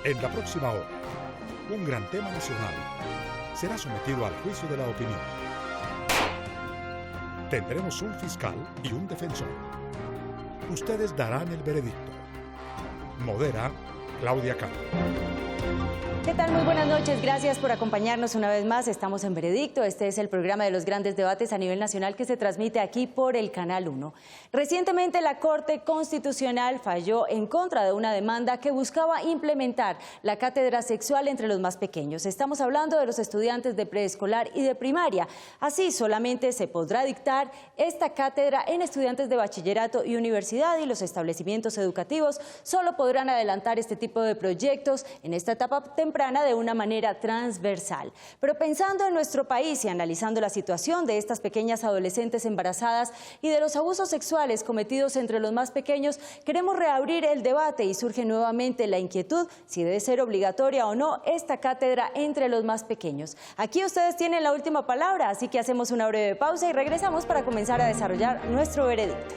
En la próxima hora, un gran tema nacional será sometido al juicio de la opinión. Tendremos un fiscal y un defensor. Ustedes darán el veredicto. Modera Claudia Cano. ¿Qué tal? Muy buenas noches. Gracias por acompañarnos una vez más. Estamos en Veredicto. Este es el programa de los grandes debates a nivel nacional que se transmite aquí por el Canal 1. Recientemente la Corte Constitucional falló en contra de una demanda que buscaba implementar la cátedra sexual entre los más pequeños. Estamos hablando de los estudiantes de preescolar y de primaria. Así solamente se podrá dictar esta cátedra en estudiantes de bachillerato y universidad, y los establecimientos educativos solo podrán adelantar este tipo de proyectos en esta etapa temprana de una manera transversal. Pero pensando en nuestro país y analizando la situación de estas pequeñas adolescentes embarazadas y de los abusos sexuales cometidos entre los más pequeños, queremos reabrir el debate y surge nuevamente la inquietud si debe ser obligatoria o no esta cátedra entre los más pequeños. Aquí ustedes tienen la última palabra, así que hacemos una breve pausa y regresamos para comenzar a desarrollar nuestro veredicto.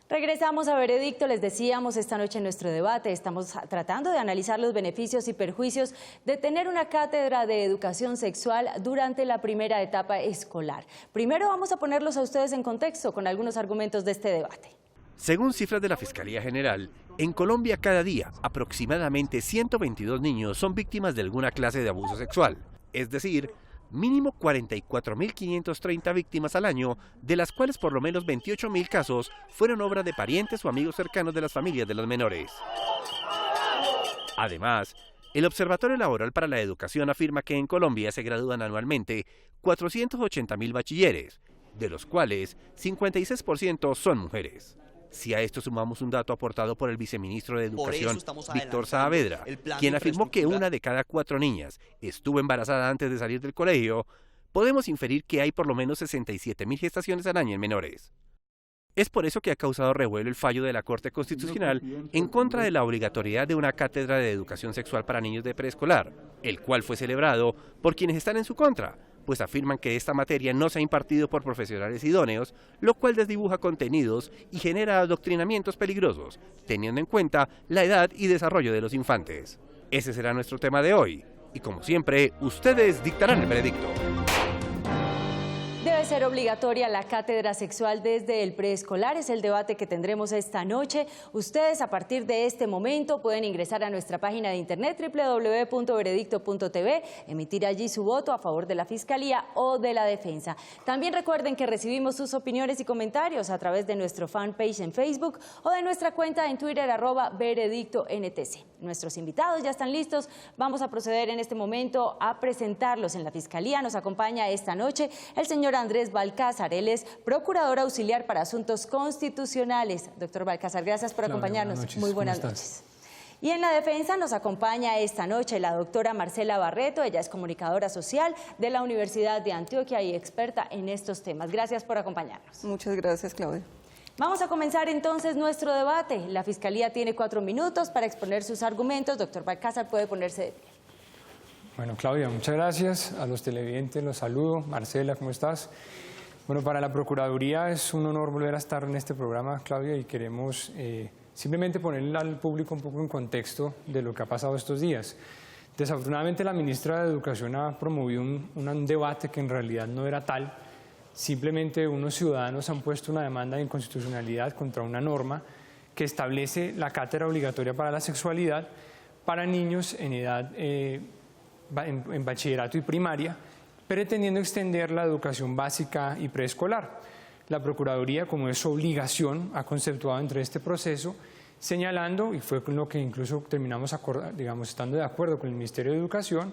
Regresamos a Veredicto. Les decíamos esta noche en nuestro debate, estamos tratando de analizar los beneficios y perjuicios de tener una cátedra de educación sexual durante la primera etapa escolar. Primero vamos a ponerlos a ustedes en contexto con algunos argumentos de este debate. Según cifras de la Fiscalía General, en Colombia cada día aproximadamente 122 niños son víctimas de alguna clase de abuso sexual, es decir, mínimo 44.530 víctimas al año, de las cuales por lo menos 28.000 casos fueron obra de parientes o amigos cercanos de las familias de los menores. Además, el Observatorio Laboral para la Educación afirma que en Colombia se gradúan anualmente 480.000 bachilleres, de los cuales 56% son mujeres. Si a esto sumamos un dato aportado por el viceministro de Educación, Víctor Saavedra, quien afirmó que una de cada 4 niñas estuvo embarazada antes de salir del colegio, podemos inferir que hay por lo menos 67.000 gestaciones al año en menores. Es por eso que ha causado revuelo el fallo de la Corte Constitucional en contra de la obligatoriedad de una cátedra de educación sexual para niños de preescolar, el cual fue celebrado por quienes están en su contra, pues afirman que esta materia no se ha impartido por profesionales idóneos, lo cual desdibuja contenidos y genera adoctrinamientos peligrosos, teniendo en cuenta la edad y desarrollo de los infantes. Ese será nuestro tema de hoy, y como siempre, ustedes dictarán el veredicto. Debe ser obligatoria la cátedra sexual desde el preescolar, es el debate que tendremos esta noche. Ustedes a partir de este momento pueden ingresar a nuestra página de internet www.veredicto.tv, emitir allí su voto a favor de la Fiscalía o de la Defensa. También recuerden que recibimos sus opiniones y comentarios a través de nuestro fanpage en Facebook o de nuestra cuenta en Twitter @veredictontc. Nuestros invitados ya están listos, vamos a proceder en este momento a presentarlos en la Fiscalía. Nos acompaña esta noche el señor Andrés Balcázar, él es procurador auxiliar para asuntos constitucionales. Doctor Balcázar, gracias por acompañarnos. Buenas noches. Muy buenas noches. Y en la Defensa nos acompaña esta noche la doctora Marcela Barreto, ella es comunicadora social de la Universidad de Antioquia y experta en estos temas. Gracias por acompañarnos. Muchas gracias, Claudia. Vamos a comenzar entonces nuestro debate. La Fiscalía tiene 4 minutos para exponer sus argumentos. Doctor Balcázar, puede ponerse de pie. Bueno, Claudia, muchas gracias. A los televidentes los saludo. Marcela, ¿cómo estás? Bueno, para la Procuraduría es un honor volver a estar en este programa, Claudia, y queremos simplemente ponerle al público un poco en contexto de lo que ha pasado estos días. Desafortunadamente, la ministra de Educación ha promovido un debate que en realidad no era tal. Simplemente unos ciudadanos han puesto una demanda de inconstitucionalidad contra una norma que establece la cátedra obligatoria para la sexualidad para niños en edad en bachillerato y primaria, pretendiendo extender la educación básica y preescolar. La Procuraduría, como es su obligación, ha conceptuado entre este proceso, señalando, y fue con lo que incluso terminamos estando de acuerdo con el Ministerio de Educación,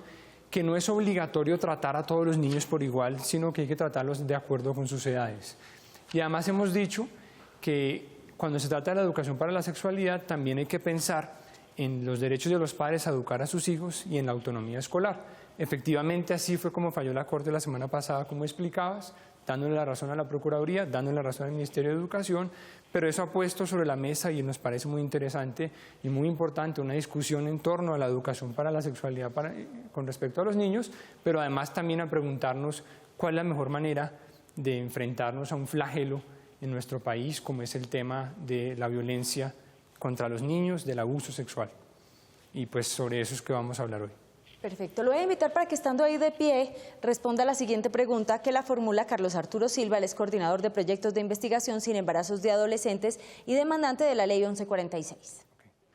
que no es obligatorio tratar a todos los niños por igual, sino que hay que tratarlos de acuerdo con sus edades. Y además hemos dicho que cuando se trata de la educación para la sexualidad, también hay que pensar en los derechos de los padres a educar a sus hijos y en la autonomía escolar. Efectivamente, así fue como falló la Corte la semana pasada, como explicabas, dándole la razón a la Procuraduría, dándole la razón al Ministerio de Educación, pero eso ha puesto sobre la mesa, y nos parece muy interesante y muy importante, una discusión en torno a la educación para la sexualidad con respecto a los niños, pero además también a preguntarnos cuál es la mejor manera de enfrentarnos a un flagelo en nuestro país, como es el tema de la violencia contra los niños, del abuso sexual. Y pues sobre eso es que vamos a hablar hoy. Perfecto. Lo voy a invitar para que, estando ahí de pie, responda a la siguiente pregunta que la formula Carlos Arturo Silva, él es coordinador de proyectos de investigación sin embarazos de adolescentes y demandante de la Ley 1146.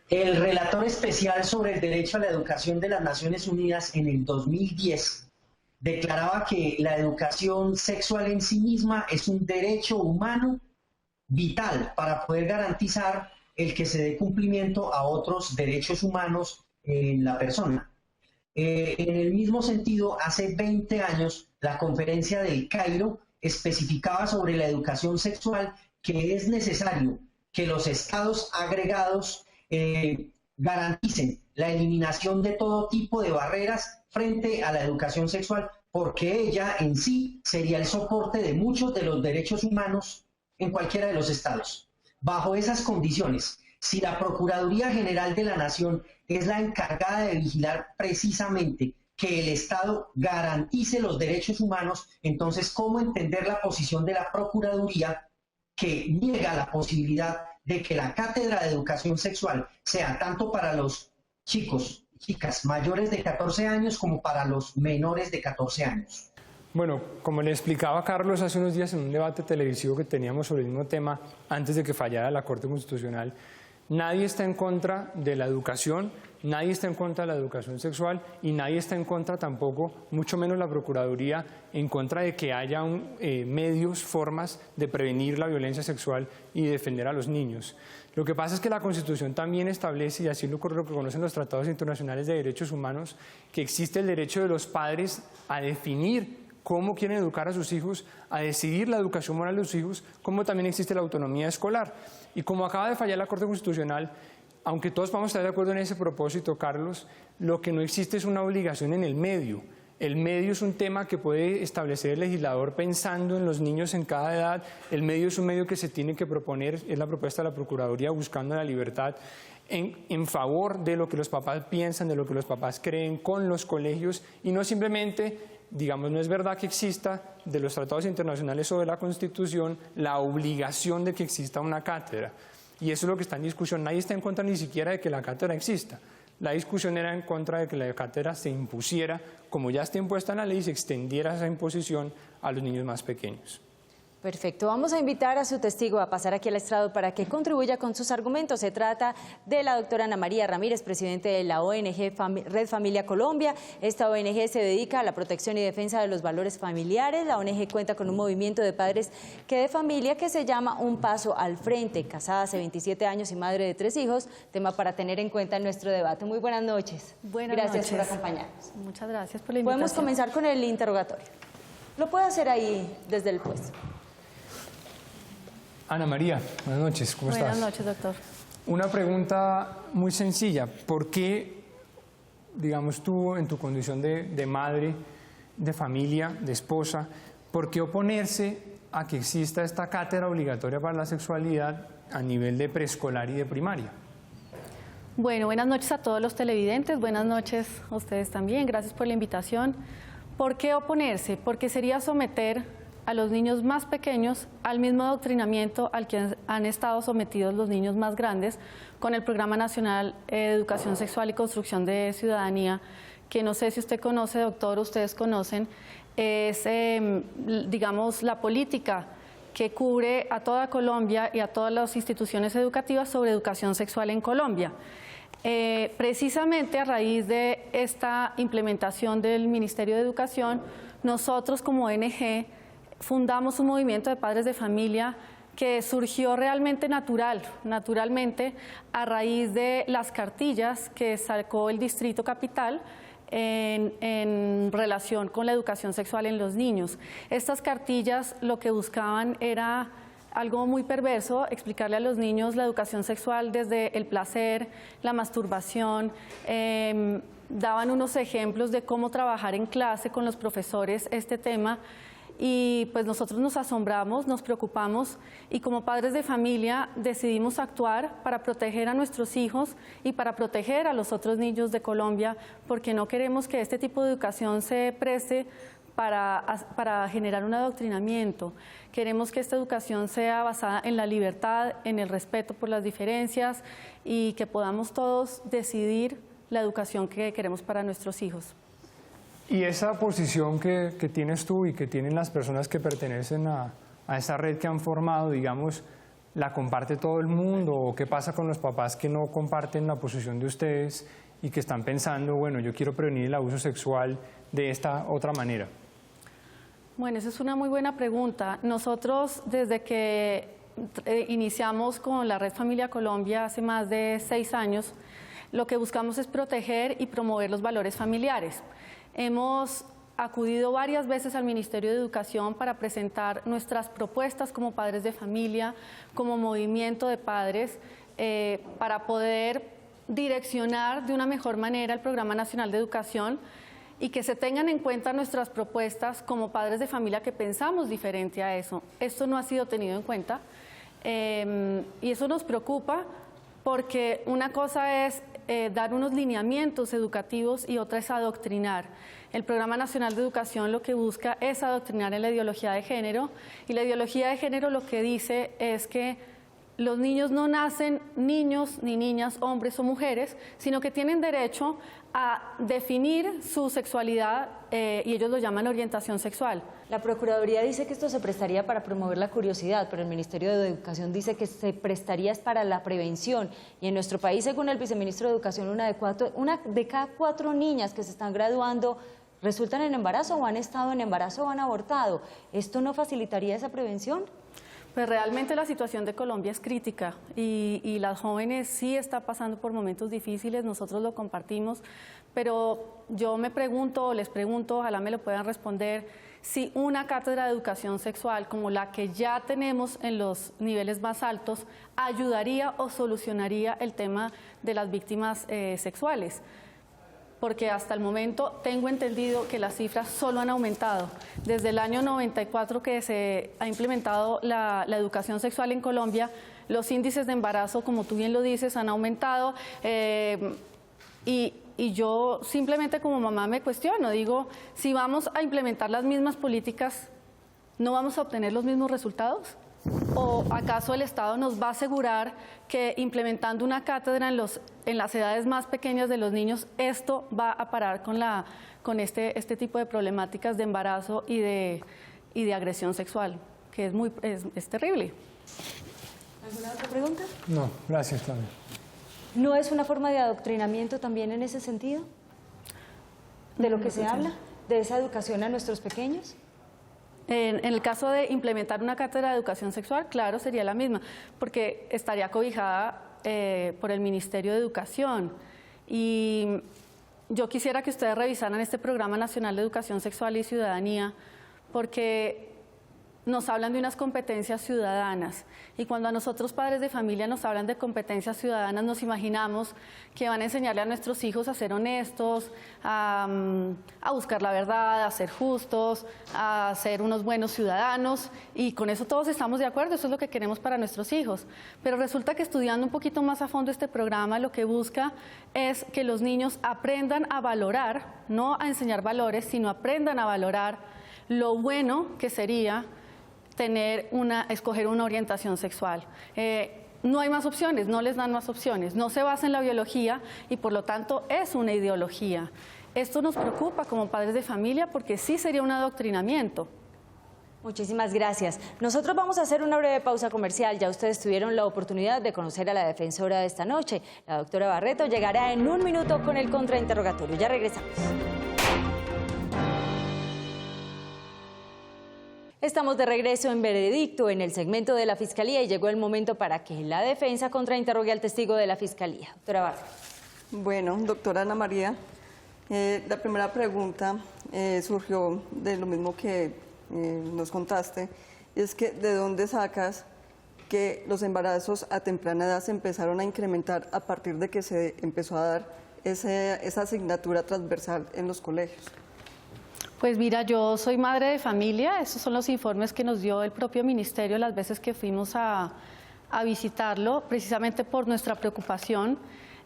El relator especial sobre el derecho a la educación de las Naciones Unidas en el 2010 declaraba que la educación sexual en sí misma es un derecho humano vital para poder garantizar el que se dé cumplimiento a otros derechos humanos en la persona. En el mismo sentido, hace 20 años, la Conferencia del Cairo especificaba sobre la educación sexual que es necesario que los estados agregados garanticen la eliminación de todo tipo de barreras frente a la educación sexual, porque ella en sí sería el soporte de muchos de los derechos humanos en cualquiera de los estados. Bajo esas condiciones, si la Procuraduría General de la Nación es la encargada de vigilar precisamente que el Estado garantice los derechos humanos, entonces, ¿cómo entender la posición de la Procuraduría que niega la posibilidad de que la cátedra de educación sexual sea tanto para los chicos y chicas mayores de 14 años como para los menores de 14 años? Bueno, como le explicaba Carlos hace unos días en un debate televisivo que teníamos sobre el mismo tema antes de que fallara la Corte Constitucional, nadie está en contra de la educación, nadie está en contra de la educación sexual y nadie está en contra tampoco, mucho menos la Procuraduría, en contra de que haya medios, formas de prevenir la violencia sexual y defender a los niños. Lo que pasa es que la Constitución también establece, y así lo conocen los tratados internacionales de derechos humanos, que existe el derecho de los padres a definir cómo quieren educar a sus hijos, a decidir la educación moral de sus hijos, como también existe la autonomía escolar. Y como acaba de fallar la Corte Constitucional, aunque todos vamos a estar de acuerdo en ese propósito, Carlos, lo que no existe es una obligación en el medio. El medio es un tema que puede establecer el legislador pensando en los niños en cada edad. El medio es un medio que se tiene que proponer, es la propuesta de la Procuraduría, buscando la libertad en favor de lo que los papás piensan, de lo que los papás creen, con los colegios, y no simplemente, digamos, no es verdad que exista de los tratados internacionales o de la Constitución la obligación de que exista una cátedra. Y eso es lo que está en discusión. Nadie está en contra ni siquiera de que la cátedra exista. La discusión era en contra de que la cátedra se impusiera, como ya está impuesta en la ley, y se extendiera esa imposición a los niños más pequeños. Perfecto. Vamos a invitar a su testigo a pasar aquí al estrado para que contribuya con sus argumentos. Se trata de la doctora Ana María Ramírez, presidente de la ONG Red Familia Colombia. Esta ONG se dedica a la protección y defensa de los valores familiares. La ONG cuenta con un movimiento de padres de familia que se llama Un Paso al Frente. Casada hace 27 años y madre de 3 hijos, tema para tener en cuenta en nuestro debate. Muy buenas noches. Gracias por acompañarnos. Muchas gracias por la invitación. Podemos comenzar con el interrogatorio. Lo puede hacer ahí desde el puesto. Ana María, buenas noches, ¿cómo estás? Buenas noches, doctor. Una pregunta muy sencilla, ¿por qué, digamos tú, en tu condición de madre, de familia, de esposa, por qué oponerse a que exista esta cátedra obligatoria para la sexualidad a nivel de preescolar y de primaria? Bueno, buenas noches a todos los televidentes, buenas noches a ustedes también, gracias por la invitación. ¿Por qué oponerse? Porque sería someter a los niños más pequeños al mismo adoctrinamiento al que han estado sometidos los niños más grandes con el Programa Nacional de Educación Sexual y Construcción de Ciudadanía, que no sé si usted conoce, doctor, ustedes conocen, es, digamos, la política que cubre a toda Colombia y a todas las instituciones educativas sobre educación sexual en Colombia. Precisamente a raíz de esta implementación del Ministerio de Educación, nosotros como ONG fundamos un movimiento de padres de familia que surgió realmente naturalmente a raíz de las cartillas que sacó el Distrito Capital en relación con la educación sexual en los niños. Estas cartillas lo que buscaban era algo muy perverso, explicarle a los niños la educación sexual desde el placer, la masturbación, daban unos ejemplos de cómo trabajar en clase con los profesores este tema. Y pues nosotros nos asombramos, nos preocupamos y como padres de familia decidimos actuar para proteger a nuestros hijos y para proteger a los otros niños de Colombia, porque no queremos que este tipo de educación se preste para generar un adoctrinamiento. Queremos que esta educación sea basada en la libertad, en el respeto por las diferencias y que podamos todos decidir la educación que queremos para nuestros hijos. Y esa posición que tienes tú y que tienen las personas que pertenecen a esa red que han formado, digamos, ¿la comparte todo el mundo? ¿O qué pasa con los papás que no comparten la posición de ustedes y que están pensando, bueno, yo quiero prevenir el abuso sexual de esta otra manera? Bueno, esa es una muy buena pregunta. Nosotros, desde que iniciamos con la Red Familia Colombia hace más de 6 años, lo que buscamos es proteger y promover los valores familiares. Hemos acudido varias veces al Ministerio de Educación para presentar nuestras propuestas como padres de familia, como movimiento de padres, para poder direccionar de una mejor manera el Programa Nacional de Educación y que se tengan en cuenta nuestras propuestas como padres de familia que pensamos diferente a eso. Esto no ha sido tenido en cuenta y eso nos preocupa porque una cosa es dar unos lineamientos educativos y otra es adoctrinar. El Programa Nacional de Educación lo que busca es adoctrinar en la ideología de género y la ideología de género lo que dice es que los niños no nacen niños ni niñas, hombres o mujeres, sino que tienen derecho a definir su sexualidad y ellos lo llaman orientación sexual. La Procuraduría dice que esto se prestaría para promover la curiosidad, pero el Ministerio de Educación dice que se prestaría para la prevención. Y en nuestro país, según el viceministro de Educación, una de cada 4 niñas que se están graduando resultan en embarazo o han estado en embarazo o han abortado. ¿Esto no facilitaría esa prevención? Pues realmente la situación de Colombia es crítica y las jóvenes sí están pasando por momentos difíciles, nosotros lo compartimos, pero yo me pregunto, les pregunto, ojalá me lo puedan responder, si una cátedra de educación sexual como la que ya tenemos en los niveles más altos ayudaría o solucionaría el tema de las víctimas sexuales. Porque hasta el momento tengo entendido que las cifras solo han aumentado. Desde el año 94 que se ha implementado la educación sexual en Colombia, los índices de embarazo, como tú bien lo dices, han aumentado y yo simplemente como mamá me cuestiono, digo, si vamos a implementar las mismas políticas, ¿no vamos a obtener los mismos resultados? ¿O acaso el Estado nos va a asegurar que implementando una cátedra en las edades más pequeñas de los niños, esto va a parar con este tipo de problemáticas de embarazo y de agresión sexual, que es terrible? ¿Alguna otra pregunta? No, gracias, Claudia. ¿No es una forma de adoctrinamiento también en ese sentido? ¿De lo que se habla? ¿De esa educación a nuestros pequeños? En el caso de implementar una cátedra de educación sexual, claro, sería la misma, porque estaría cobijada por el Ministerio de Educación. Y yo quisiera que ustedes revisaran este Programa Nacional de Educación Sexual y Ciudadanía, porque nos hablan de unas competencias ciudadanas. Y cuando a nosotros padres de familia nos hablan de competencias ciudadanas, nos imaginamos que van a enseñarle a nuestros hijos a ser honestos, a buscar la verdad, a ser justos, a ser unos buenos ciudadanos. Y con eso todos estamos de acuerdo, eso es lo que queremos para nuestros hijos. Pero resulta que estudiando un poquito más a fondo este programa, lo que busca es que los niños aprendan a valorar, no a enseñar valores, sino aprendan a valorar lo bueno que sería escoger una orientación sexual. No hay más opciones, no les dan más opciones, no se basa en la biología y por lo tanto es una ideología. Esto nos preocupa como padres de familia porque sí sería un adoctrinamiento. Muchísimas gracias. Nosotros vamos a hacer una breve pausa comercial. Ya ustedes tuvieron la oportunidad de conocer a la defensora de esta noche. La doctora Barreto llegará en 1 minuto con el contrainterrogatorio. Ya regresamos. Estamos de regreso en Veredicto, en el segmento de la Fiscalía, y llegó el momento para que la defensa contrainterrogue al testigo de la Fiscalía. Doctora Barreto. Bueno, doctora Ana María, la primera pregunta surgió de lo mismo que nos contaste, es que ¿de dónde sacas que los embarazos a temprana edad se empezaron a incrementar a partir de que se empezó a dar esa asignatura transversal en los colegios? Pues mira, yo soy madre de familia, esos son los informes que nos dio el propio ministerio las veces que fuimos a visitarlo, precisamente por nuestra preocupación.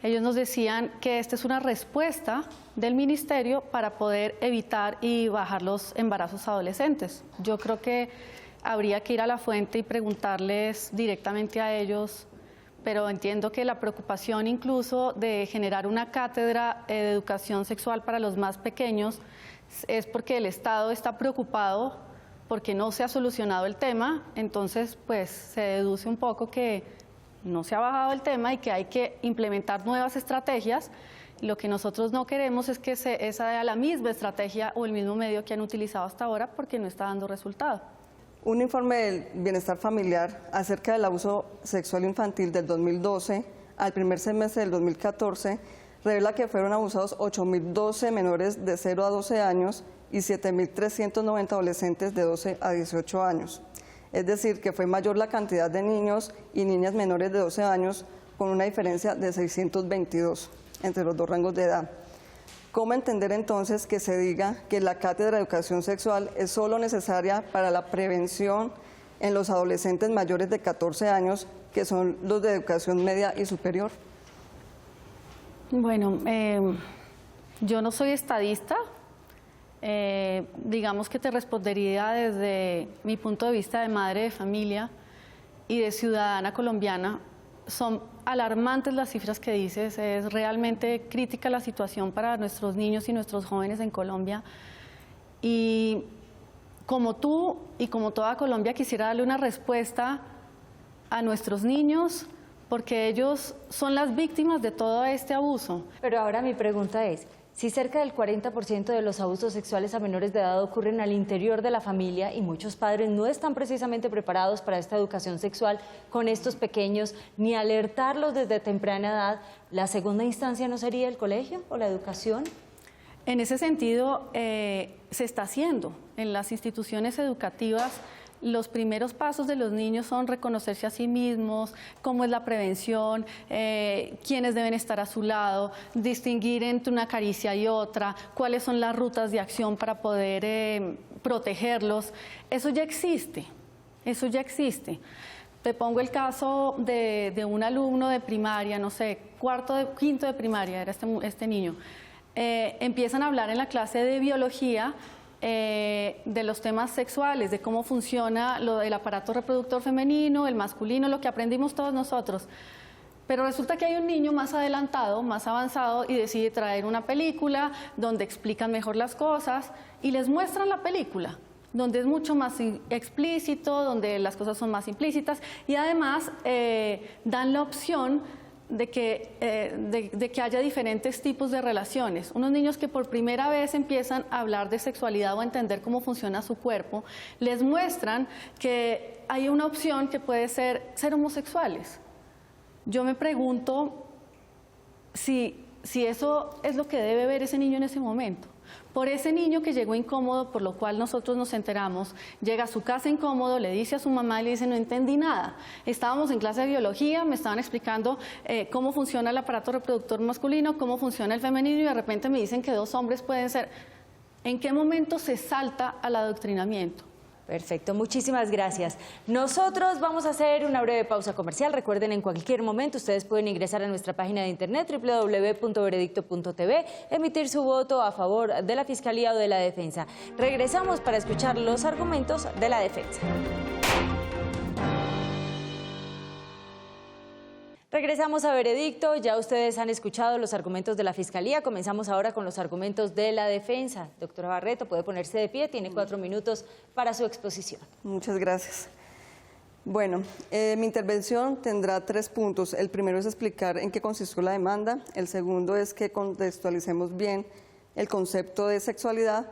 ellos nos decían que esta es una respuesta del ministerio para poder evitar y bajar los embarazos adolescentes. Yo creo que habría que ir a la fuente y preguntarles directamente a ellos, pero entiendo que la preocupación incluso de generar una cátedra de educación sexual para los más pequeños es porque el Estado está preocupado porque no se ha solucionado el tema, entonces pues se deduce un poco que no se ha bajado el tema y que hay que implementar nuevas estrategias. Lo que nosotros no queremos es que esa sea la misma estrategia o el mismo medio que han utilizado hasta ahora porque no está dando resultado. Un informe del Bienestar Familiar acerca del abuso sexual infantil del 2012 al primer semestre del 2014 revela que fueron abusados 8.012 menores de 0 a 12 años y 7.390 adolescentes de 12 a 18 años. Es decir, que fue mayor la cantidad de niños y niñas menores de 12 años, con una diferencia de 622 entre los dos rangos de edad. ¿Cómo entender entonces que se diga que la cátedra de educación sexual es solo necesaria para la prevención en los adolescentes mayores de 14 años, que son los de educación media y superior? Bueno, yo no soy estadista. Digamos que te respondería desde mi punto de vista de madre de familia y de ciudadana colombiana. Son alarmantes las cifras que dices, es realmente crítica la situación para nuestros niños y nuestros jóvenes en Colombia. Y como tú y como toda Colombia quisiera darle una respuesta a nuestros niños, porque ellos son las víctimas de todo este abuso. Pero ahora mi pregunta es, si cerca del 40% de los abusos sexuales a menores de edad ocurren al interior de la familia y muchos padres no están precisamente preparados para esta educación sexual con estos pequeños, ni alertarlos desde temprana edad, ¿la segunda instancia no sería el colegio o la educación? En ese sentido, se está haciendo en las instituciones educativas. Los primeros pasos de los niños son reconocerse a sí mismos, cómo es la prevención, quiénes deben estar a su lado, distinguir entre una caricia y otra, cuáles son las rutas de acción para poder protegerlos. Eso ya existe, eso ya existe. Te pongo el caso de un alumno de primaria, no sé, quinto de primaria era este niño. Empiezan a hablar en la clase de biología de los temas sexuales, de cómo funciona el aparato reproductor femenino, el masculino, lo que aprendimos todos nosotros. Pero resulta que hay un niño más adelantado, más avanzado, y decide traer una película donde explican mejor las cosas y les muestran la película, donde es mucho más explícito, donde las cosas son más implícitas y además dan la opción de que haya diferentes tipos de relaciones. Unos niños que por primera vez empiezan a hablar de sexualidad o a entender cómo funciona su cuerpo, les muestran que hay una opción que puede ser homosexuales. Yo me pregunto si eso es lo que debe ver ese niño en ese momento. Por ese niño que llegó incómodo, por lo cual nosotros nos enteramos, llega a su casa incómodo, le dice a su mamá y le dice: no entendí nada. Estábamos en clase de biología, me estaban explicando cómo funciona el aparato reproductor masculino, cómo funciona el femenino y de repente me dicen que 2 hombres pueden ser. ¿En qué momento se salta al adoctrinamiento? Perfecto, muchísimas gracias. Nosotros vamos a hacer una breve pausa comercial. Recuerden, en cualquier momento ustedes pueden ingresar a nuestra página de internet www.veredicto.tv, emitir su voto a favor de la Fiscalía o de la Defensa. Regresamos para escuchar los argumentos de la defensa. Regresamos a Veredicto. Ya ustedes han escuchado los argumentos de la Fiscalía. Comenzamos ahora con los argumentos de la defensa. Doctora Barreto, puede ponerse de pie, tiene 4 minutos para su exposición. Muchas gracias. Bueno, mi intervención tendrá 3 puntos. El primero es explicar en qué consistió la demanda. El segundo es que contextualicemos bien el concepto de sexualidad.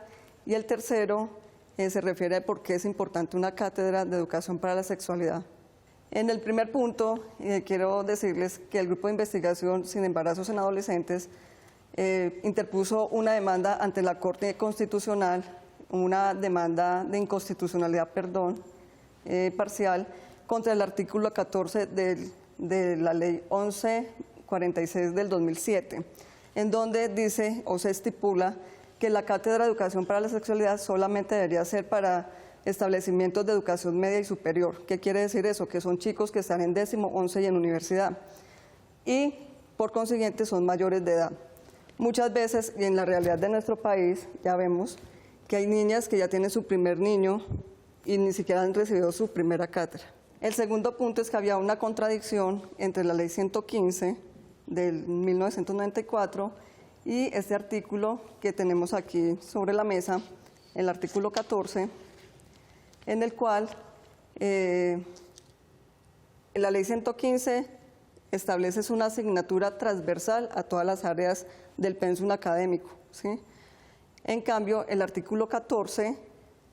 Y el tercero se refiere a por qué es importante una cátedra de educación para la sexualidad. En el primer punto, quiero decirles que el Grupo de Investigación sin Embarazos en Adolescentes interpuso una demanda ante la Corte Constitucional, una demanda de inconstitucionalidad, parcial, contra el artículo 14 de la Ley 1146 del 2007, en donde dice o se estipula que la Cátedra de Educación para la Sexualidad solamente debería ser para establecimientos de educación media y superior. ¿Qué quiere decir eso? Que son chicos que están en 10º, 11 y en universidad. Y por consiguiente son mayores de edad. Muchas veces, y en la realidad de nuestro país, ya vemos que hay niñas que ya tienen su primer niño y ni siquiera han recibido su primera cátedra. El segundo punto es que había una contradicción entre la Ley 115 del 1994 y este artículo que tenemos aquí sobre la mesa, el artículo 14, en el cual la Ley 115 establece una asignatura transversal a todas las áreas del pensum académico, ¿sí? En cambio, el artículo 14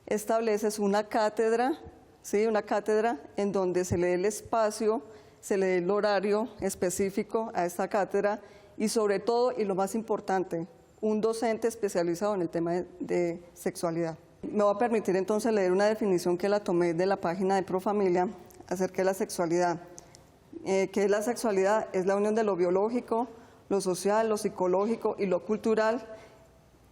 establece una cátedra, ¿sí? Una cátedra en donde se le dé el espacio, se le dé el horario específico a esta cátedra y sobre todo, y lo más importante, un docente especializado en el tema de sexualidad. Me voy a permitir entonces leer una definición que la tomé de la página de Profamilia acerca de la sexualidad. ¿Qué es la sexualidad? Es la unión de lo biológico, lo social, lo psicológico y lo cultural.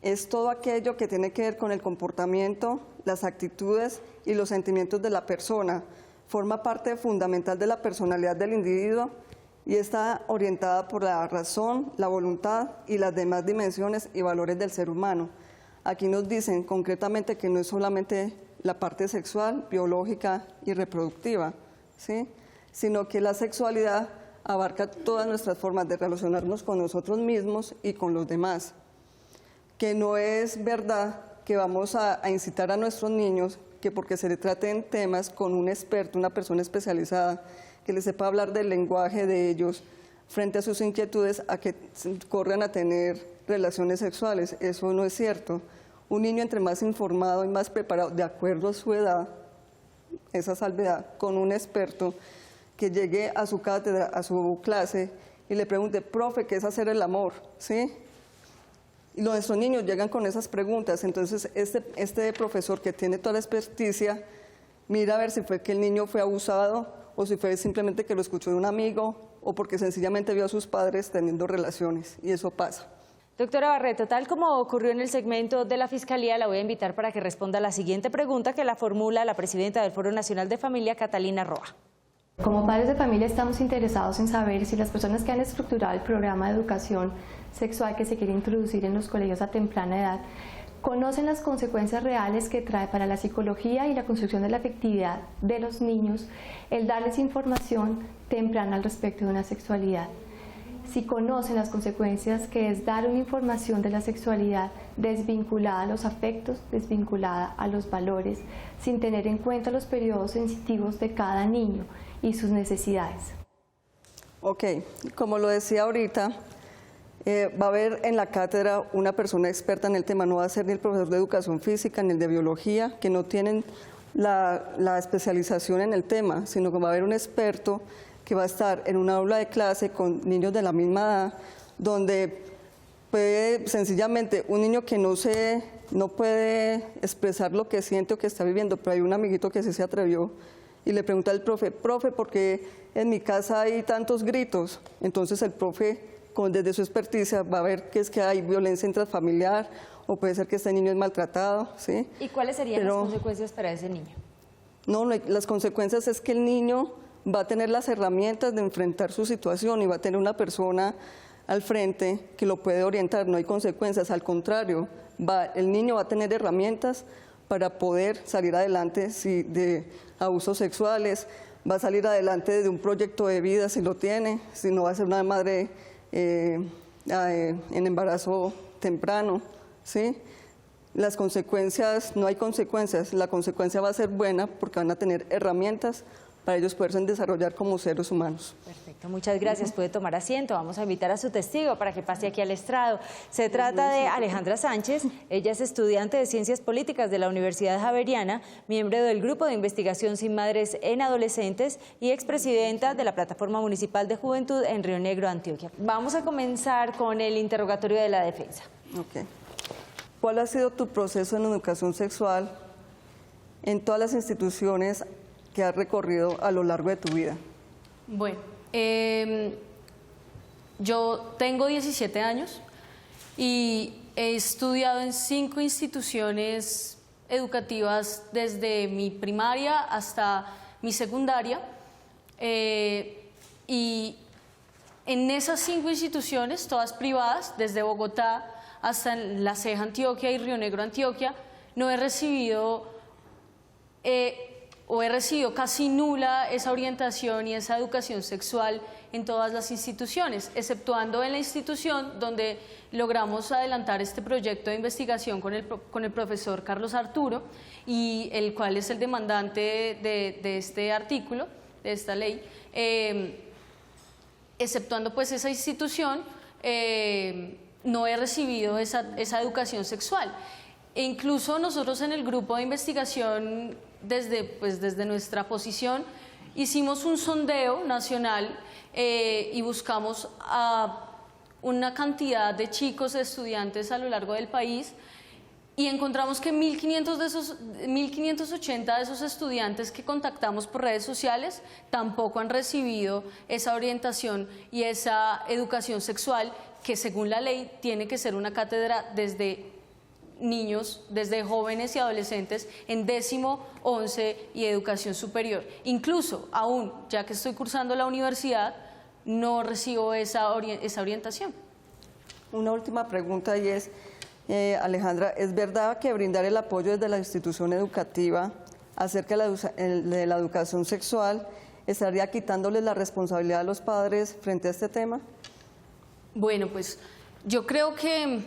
Es todo aquello que tiene que ver con el comportamiento, las actitudes y los sentimientos de la persona. Forma parte fundamental de la personalidad del individuo y está orientada por la razón, la voluntad y las demás dimensiones y valores del ser humano. Aquí nos dicen concretamente que no es solamente la parte sexual, biológica y reproductiva, ¿sí? Sino que la sexualidad abarca todas nuestras formas de relacionarnos con nosotros mismos y con los demás. Que no es verdad que vamos a incitar a nuestros niños que porque se le traten temas con un experto, una persona especializada, que les sepa hablar del lenguaje de ellos frente a sus inquietudes, a que corran a tener relaciones sexuales. Eso no es cierto. Un niño entre más informado y más preparado, de acuerdo a su edad, esa salvedad, con un experto, que llegue a su cátedra, a su clase, y le pregunte, profe, ¿qué es hacer el amor? ¿Sí? Y nuestros niños llegan con esas preguntas, entonces este profesor que tiene toda la experticia, mira a ver si fue que el niño fue abusado, o si fue simplemente que lo escuchó de un amigo, o porque sencillamente vio a sus padres teniendo relaciones, y eso pasa. Doctora Barreto, tal como ocurrió en el segmento de la Fiscalía, la voy a invitar para que responda a la siguiente pregunta que la formula la presidenta del Foro Nacional de Familia, Catalina Roa. Como padres de familia estamos interesados en saber si las personas que han estructurado el programa de educación sexual que se quiere introducir en los colegios a temprana edad conocen las consecuencias reales que trae para la psicología y la construcción de la afectividad de los niños el darles información temprana al respecto de una sexualidad. Si conocen las consecuencias que es dar una información de la sexualidad desvinculada a los afectos, desvinculada a los valores, sin tener en cuenta los periodos sensitivos de cada niño y sus necesidades. Ok, como lo decía ahorita, va a haber en la cátedra una persona experta en el tema, no va a ser ni el profesor de educación física ni el de biología, que no tienen la especialización en el tema, sino que va a haber un experto que va a estar en una aula de clase con niños de la misma edad, donde puede sencillamente un niño que no puede expresar lo que siente o que está viviendo, pero hay un amiguito que sí se atrevió y le pregunta al profe, ¿por qué en mi casa hay tantos gritos? Entonces el profe, desde su experticia, va a ver que es que hay violencia intrafamiliar o puede ser que este niño es maltratado, ¿sí? ¿Y cuáles serían las consecuencias para ese niño? No, las consecuencias es que el niño va a tener las herramientas de enfrentar su situación y va a tener una persona al frente que lo puede orientar, no hay consecuencias, al contrario, el niño va a tener herramientas para poder salir adelante de abusos sexuales, va a salir adelante de un proyecto de vida si lo tiene, si no va a ser una madre en embarazo temprano, ¿sí? Las consecuencias, no hay consecuencias, la consecuencia va a ser buena porque van a tener herramientas para ellos poderse desarrollar como seres humanos. Perfecto, muchas gracias. Puede tomar asiento. Vamos a invitar a su testigo para que pase aquí al estrado. Se trata de Alejandra Sánchez. Ella es estudiante de Ciencias Políticas de la Universidad Javeriana, miembro del Grupo de Investigación Sin Madres en Adolescentes y expresidenta de la Plataforma Municipal de Juventud en Río Negro, Antioquia. Vamos a comenzar con el interrogatorio de la defensa. Okay. ¿Cuál ha sido tu proceso en educación sexual en todas las instituciones que has recorrido a lo largo de tu vida? Bueno, yo tengo 17 años y he estudiado en 5 instituciones educativas desde mi primaria hasta mi secundaria y En esas 5 instituciones, todas privadas, desde Bogotá hasta La Ceja, Antioquia y Río Negro, Antioquia, no he recibido o he recibido casi nula esa orientación y esa educación sexual en todas las instituciones, exceptuando en la institución donde logramos adelantar este proyecto de investigación con el profesor Carlos Arturo, y el cual es el demandante de este artículo, de esta ley. Exceptuando pues esa institución, no he recibido esa educación sexual. E incluso nosotros en el grupo de investigación, desde nuestra posición, hicimos un sondeo nacional y buscamos a una cantidad de chicos, de estudiantes a lo largo del país, y encontramos que 1.580 de esos estudiantes que contactamos por redes sociales tampoco han recibido esa orientación y esa educación sexual que, según la ley, tiene que ser una cátedra desde niños, desde jóvenes y adolescentes en 10º, 11 y educación superior. Incluso, aún, ya que estoy cursando la universidad, no recibo esa orientación. Una última pregunta, y es, Alejandra, ¿es verdad que brindar el apoyo desde la institución educativa acerca de la educación sexual estaría quitándoles la responsabilidad a los padres frente a este tema? Bueno, pues yo creo que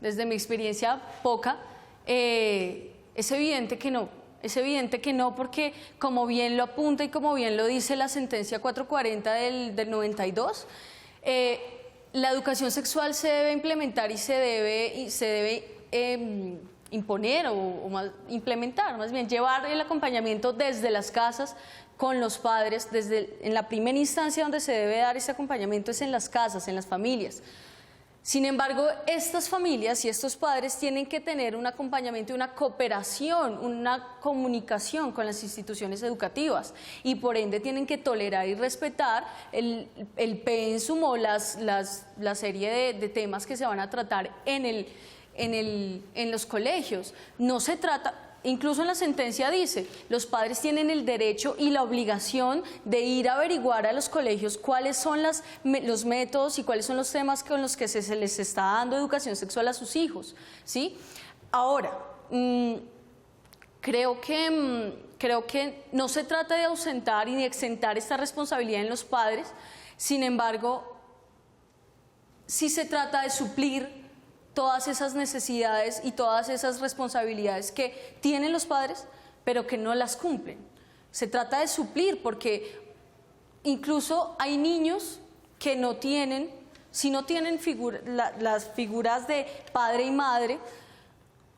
desde mi experiencia poca, es evidente que no. Es evidente que no, porque como bien lo apunta y como bien lo dice la sentencia 440 del 92, la educación sexual se debe implementar y se debe imponer implementar, más bien llevar el acompañamiento desde las casas con los padres. En la primera instancia donde se debe dar ese acompañamiento es en las casas, en las familias. Sin embargo, estas familias y estos padres tienen que tener un acompañamiento y una cooperación, una comunicación con las instituciones educativas, y por ende tienen que tolerar y respetar el pensum o la serie de temas que se van a tratar en los colegios. No se trata... Incluso en la sentencia dice, los padres tienen el derecho y la obligación de ir a averiguar a los colegios cuáles son los métodos y cuáles son los temas con los que se les está dando educación sexual a sus hijos, ¿sí? Ahora, creo que no se trata de ausentar y de exentar esta responsabilidad en los padres. Sin embargo, sí se trata de suplir todas esas necesidades y todas esas responsabilidades que tienen los padres, pero que no las cumplen. Se trata de suplir, porque incluso hay niños que no tienen, si no tienen las figuras de padre y madre,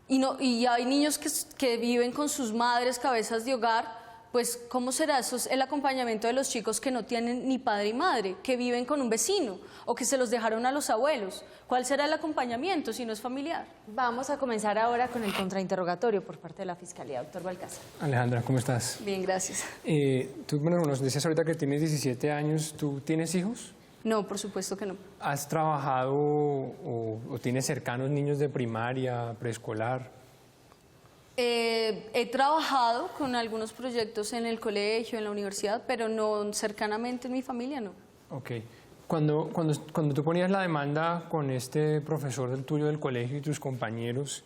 y hay niños que viven con sus madres, cabezas de hogar. Pues, ¿cómo será eso? El acompañamiento de los chicos que no tienen ni padre y madre, que viven con un vecino o que se los dejaron a los abuelos. ¿Cuál será el acompañamiento si no es familiar? Vamos a comenzar ahora con el contrainterrogatorio por parte de la Fiscalía. Doctor Balcázar. Alejandra, ¿cómo estás? Bien, gracias. Tú, nos decías ahorita que tienes 17 años. ¿Tú tienes hijos? No, por supuesto que no. ¿Has trabajado o tienes cercanos niños de primaria, preescolar? He trabajado con algunos proyectos en el colegio, en la universidad, pero no cercanamente en mi familia, no. Ok. Cuando tú ponías la demanda con este profesor del tuyo del colegio y tus compañeros,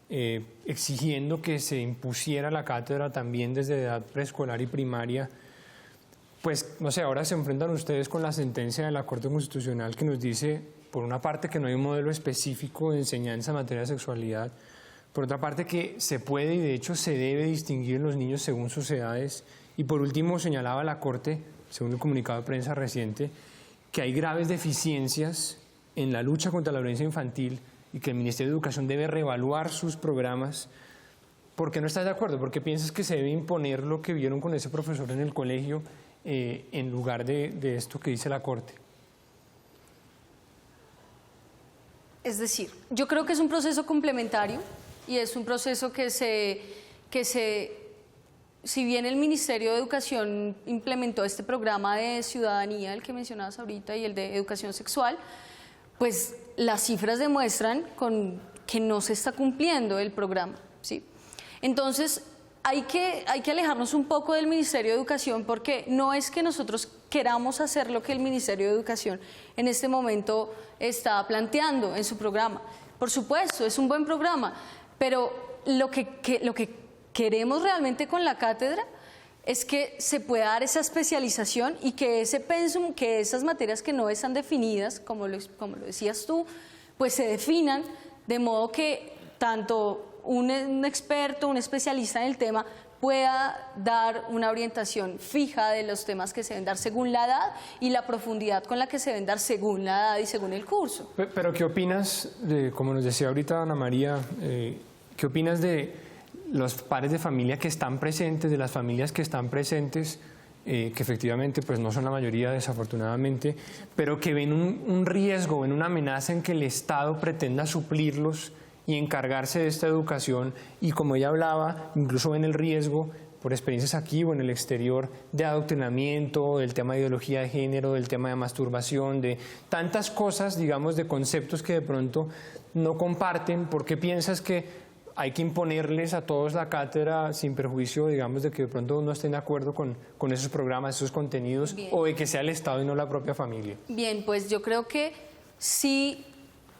exigiendo que se impusiera la cátedra también desde edad preescolar y primaria, pues, no sé, ahora se enfrentan ustedes con la sentencia de la Corte Constitucional que nos dice, por una parte, que no hay un modelo específico de enseñanza en materia de sexualidad, por otra parte, que se puede y de hecho se debe distinguir en los niños según sus edades, y por último señalaba la Corte, según el comunicado de prensa reciente, que hay graves deficiencias en la lucha contra la violencia infantil y que el Ministerio de Educación debe reevaluar sus programas. ¿Por qué no estás de acuerdo? ¿Por qué piensas que se debe imponer lo que vieron con ese profesor en el colegio en lugar de esto que dice la Corte? Es decir, yo creo que es un proceso complementario y es un proceso que si bien el Ministerio de Educación implementó este programa de ciudadanía, el que mencionabas ahorita, y el de educación sexual, pues las cifras demuestran que no se está cumpliendo el programa, ¿sí? Entonces, hay que alejarnos un poco del Ministerio de Educación, porque no es que nosotros queramos hacer lo que el Ministerio de Educación en este momento está planteando en su programa. Por supuesto, es un buen programa, pero lo que queremos realmente con la cátedra es que se pueda dar esa especialización y que ese pensum, que esas materias que no están definidas, como lo decías tú, pues se definan de modo que tanto un experto, un especialista en el tema pueda dar una orientación fija de los temas que se deben dar según la edad y la profundidad con la que se deben dar según la edad y según el curso. Pero ¿qué opinas de, como nos decía ahorita Ana María, qué opinas de los padres de familia que están presentes, de las familias que están presentes, que efectivamente pues no son la mayoría desafortunadamente, pero que ven un riesgo, ven una amenaza en que el Estado pretenda suplirlos y encargarse de esta educación y, como ella hablaba, incluso ven el riesgo, por experiencias aquí o en el exterior, de adoctrinamiento, del tema de ideología de género, del tema de masturbación, de tantas cosas, digamos, de conceptos que de pronto no comparten? ¿Por qué piensas que hay que imponerles a todos la cátedra sin perjuicio, digamos, de que de pronto no estén de acuerdo con esos programas, esos contenidos, o de que sea el Estado y no la propia familia? Bien, pues yo creo que sí.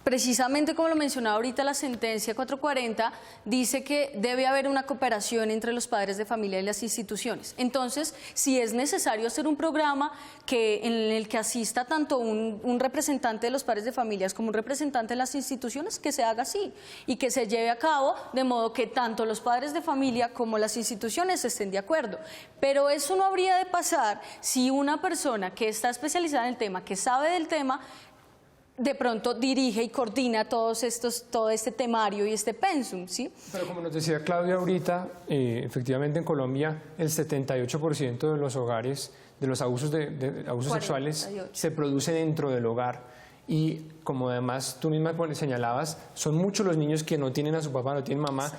Precisamente como lo mencionaba ahorita, la sentencia 440 dice que debe haber una cooperación entre los padres de familia y las instituciones. Entonces, si es necesario hacer un programa en el que asista tanto un representante de los padres de familias como un representante de las instituciones, que se haga así y que se lleve a cabo de modo que tanto los padres de familia como las instituciones estén de acuerdo. Pero eso no habría de pasar si una persona que está especializada en el tema, que sabe del tema, de pronto dirige y coordina todo este temario y este pensum, ¿sí? Pero como nos decía Claudia ahorita, efectivamente en Colombia el 78% de los hogares, de los abusos, abusos sexuales se produce dentro del hogar. Y como además tú misma señalabas, son muchos los niños que no tienen a su papá, no tienen mamá.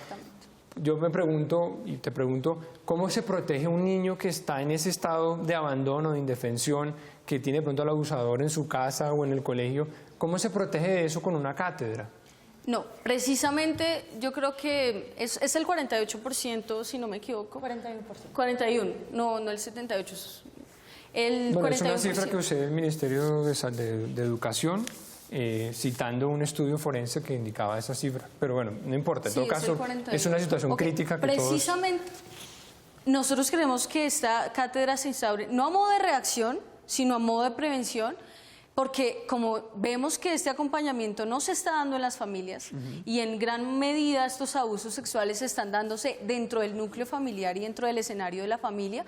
Yo me pregunto y te pregunto, ¿cómo se protege un niño que está en ese estado de abandono, de indefensión, que tiene de pronto al abusador en su casa o en el colegio? ¿Cómo se protege de eso con una cátedra? No, precisamente yo creo que es el 48%, si no me equivoco. 41%. 41, no el 78%. Bueno, es una cifra que usé del Ministerio de Educación, citando un estudio forense que indicaba esa cifra. Pero bueno, no importa, en todo caso es una situación crítica que precisamente nosotros queremos que esta cátedra se instaure no a modo de reacción, sino a modo de prevención, porque como vemos que este acompañamiento no se está dando en las familias y en gran medida estos abusos sexuales están dándose dentro del núcleo familiar y dentro del escenario de la familia,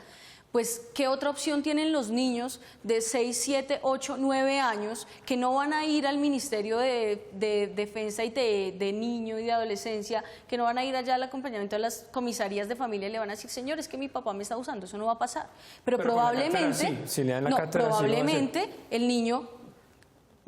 pues ¿qué otra opción tienen los niños de 6, 7, 8, 9 años que no van a ir al Ministerio de Defensa y de Niño y de Adolescencia, que no van a ir allá al acompañamiento de las comisarías de familia y le van a decir, señor, es que mi papá me está abusando? Eso no va a pasar. Pero probablemente, probablemente el niño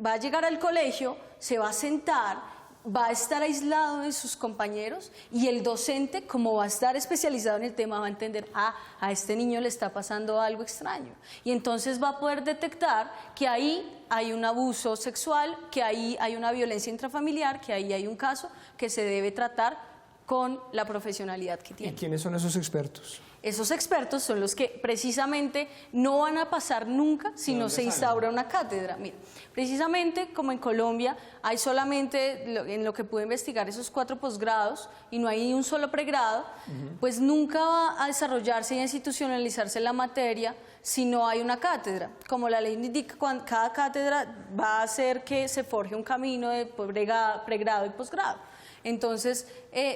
va a llegar al colegio, se va a sentar, va a estar aislado de sus compañeros y el docente, como va a estar especializado en el tema, va a entender, a este niño le está pasando algo extraño. Y entonces va a poder detectar que ahí hay un abuso sexual, que ahí hay una violencia intrafamiliar, que ahí hay un caso que se debe tratar con la profesionalidad que tiene. ¿Y quiénes son esos expertos? Esos expertos son los que precisamente no van a pasar nunca si no se instaura una cátedra. Mira, precisamente como en Colombia hay solamente, en lo que pude investigar, esos 4 posgrados y no hay un solo pregrado, pues nunca va a desarrollarse y a institucionalizarse la materia si no hay una cátedra. Como la ley indica, cada cátedra va a hacer que se forje un camino de pregrado y posgrado. Entonces,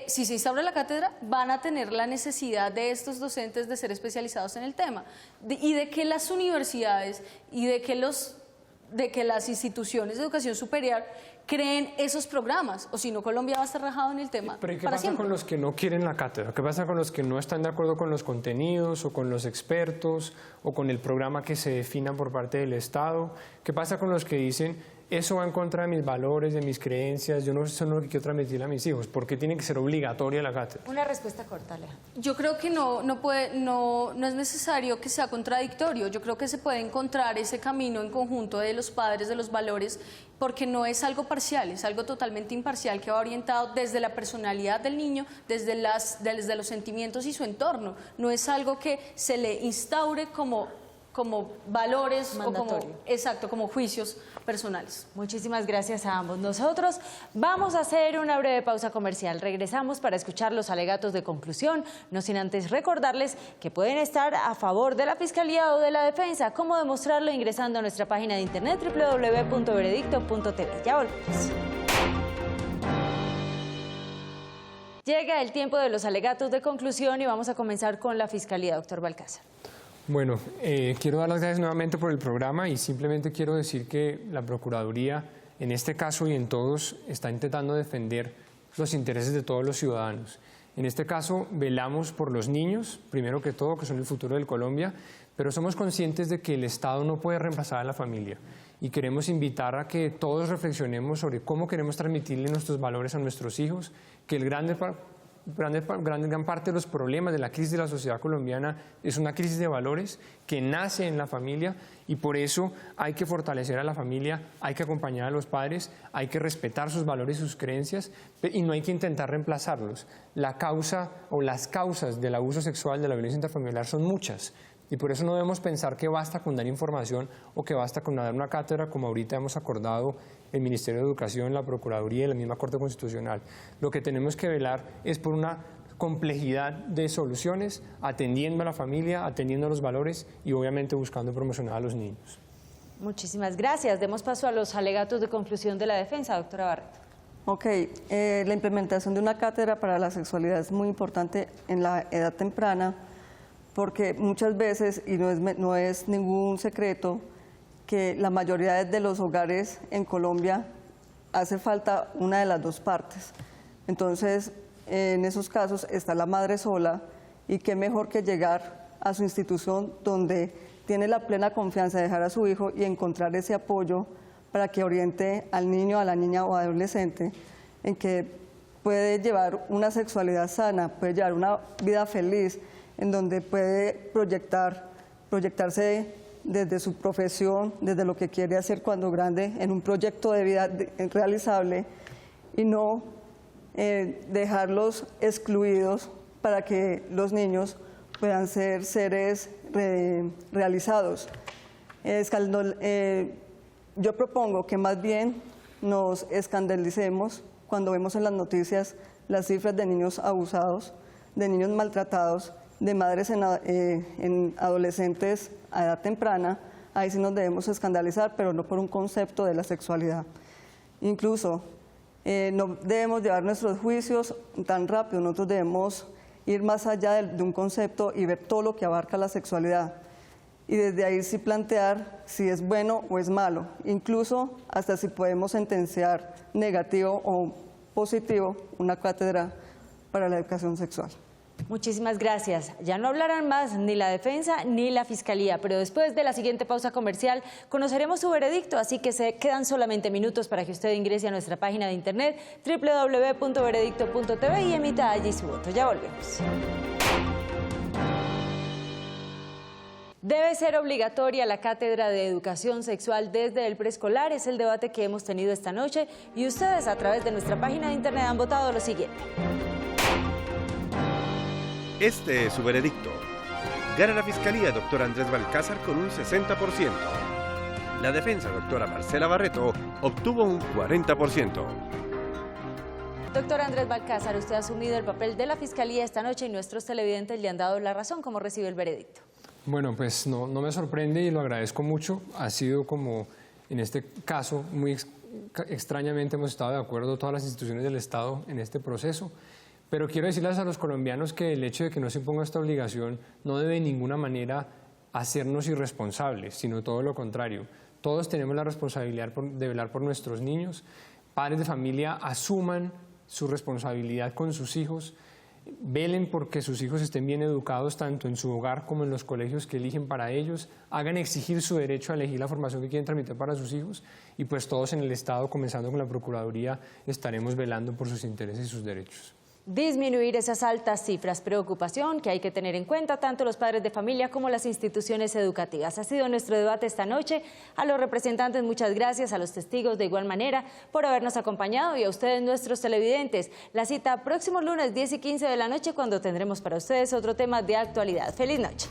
si se instaura la cátedra, van a tener la necesidad de estos docentes de ser especializados en el tema y de que las universidades y de que las instituciones de educación superior creen esos programas, o si no, Colombia va a estar rajado en el tema. ¿Pero qué pasa con los que no quieren la cátedra? ¿Qué pasa con los que no están de acuerdo con los contenidos o con los expertos o con el programa que se defina por parte del Estado? ¿Qué pasa con los que dicen, eso va en contra de mis valores, de mis creencias, yo no sé lo que quiero transmitirle a mis hijos? ¿Por qué tiene que ser obligatoria la cátedra? Una respuesta corta, Alejandra. Yo creo que no es necesario que sea contradictorio. Yo creo que se puede encontrar ese camino en conjunto de los padres, de los valores, porque no es algo parcial, es algo totalmente imparcial que va orientado desde la personalidad del niño, desde los sentimientos y su entorno. No es algo que se le instaure como como valores o como, Mandatorio. exacto, como juicios personales. Muchísimas gracias a ambos. Nosotros vamos a hacer una breve pausa comercial. Regresamos para escuchar los alegatos de conclusión, no sin antes recordarles que pueden estar a favor de la Fiscalía o de la Defensa. ¿Cómo demostrarlo? Ingresando a nuestra página de internet www.veredicto.tv. Ya volvemos. Llega el tiempo de los alegatos de conclusión y vamos a comenzar con la Fiscalía, doctor Balcázar. Bueno, quiero dar las gracias nuevamente por el programa y simplemente quiero decir que la Procuraduría, en este caso y en todos, está intentando defender los intereses de todos los ciudadanos. En este caso, velamos por los niños, primero que todo, que son el futuro de Colombia, pero somos conscientes de que el Estado no puede reemplazar a la familia y queremos invitar a que todos reflexionemos sobre cómo queremos transmitirle nuestros valores a nuestros hijos, que gran parte de los problemas de la crisis de la sociedad colombiana es una crisis de valores que nace en la familia y por eso hay que fortalecer a la familia, hay que acompañar a los padres, hay que respetar sus valores y sus creencias y no hay que intentar reemplazarlos. La causa o las causas del abuso sexual, de la violencia intrafamiliar son muchas. Y por eso no debemos pensar que basta con dar información o que basta con dar una cátedra, como ahorita hemos acordado el Ministerio de Educación, la Procuraduría y la misma Corte Constitucional. Lo que tenemos que velar es por una complejidad de soluciones, atendiendo a la familia, atendiendo a los valores y obviamente buscando promocionar a los niños. Muchísimas gracias. Demos paso a los alegatos de conclusión de la Defensa, doctora Barreto. Ok, la implementación de una cátedra para la sexualidad es muy importante en la edad temprana, porque muchas veces, y no es ningún secreto, que la mayoría de los hogares en Colombia hace falta una de las dos partes. Entonces, en esos casos está la madre sola y qué mejor que llegar a su institución donde tiene la plena confianza de dejar a su hijo y encontrar ese apoyo para que oriente al niño, a la niña o adolescente en que puede llevar una sexualidad sana, puede llevar una vida feliz, en donde puede proyectarse desde su profesión, desde lo que quiere hacer cuando grande, en un proyecto de vida realizable y no dejarlos excluidos para que los niños puedan ser seres realizados. Yo propongo que más bien nos escandalicemos cuando vemos en las noticias las cifras de niños abusados, de niños maltratados, de madres en adolescentes a edad temprana. Ahí sí nos debemos escandalizar, pero no por un concepto de la sexualidad. Incluso no debemos llevar nuestros juicios tan rápido, nosotros debemos ir más allá de un concepto y ver todo lo que abarca la sexualidad. Y desde ahí sí plantear si es bueno o es malo, incluso hasta si podemos sentenciar negativo o positivo una cátedra para la educación sexual. Muchísimas gracias. Ya no hablarán más ni la Defensa ni la Fiscalía, pero después de la siguiente pausa comercial conoceremos su veredicto, así que se quedan solamente minutos para que usted ingrese a nuestra página de internet www.veredicto.tv y emita allí su voto. Ya volvemos. ¿Debe ser obligatoria la cátedra de educación sexual desde el preescolar? Es el debate que hemos tenido esta noche y ustedes a través de nuestra página de internet han votado lo siguiente. Este es su veredicto. Gana la Fiscalía, doctor Andrés Balcázar, con un 60%. La defensa, doctora Marcela Barreto, obtuvo un 40%. Doctor Andrés Balcázar, usted ha asumido el papel de la Fiscalía esta noche y nuestros televidentes le han dado la razón. ¿Cómo recibe el veredicto? Bueno, pues no me sorprende y lo agradezco mucho. Ha sido como, en este caso, muy extrañamente hemos estado de acuerdo todas las instituciones del Estado en este proceso. Pero quiero decirles a los colombianos que el hecho de que no se imponga esta obligación no debe de ninguna manera hacernos irresponsables, sino todo lo contrario. Todos tenemos la responsabilidad de velar por nuestros niños. Padres de familia asuman su responsabilidad con sus hijos, velen porque sus hijos estén bien educados tanto en su hogar como en los colegios que eligen para ellos, hagan exigir su derecho a elegir la formación que quieren transmitir para sus hijos y pues todos en el Estado, comenzando con la Procuraduría, estaremos velando por sus intereses y sus derechos. Disminuir esas altas cifras, preocupación que hay que tener en cuenta tanto los padres de familia como las instituciones educativas. Ha sido nuestro debate esta noche. A los representantes muchas gracias, a los testigos de igual manera por habernos acompañado y a ustedes nuestros televidentes. La cita próximo lunes 10 y 15 de la noche cuando tendremos para ustedes otro tema de actualidad. ¡Feliz noche!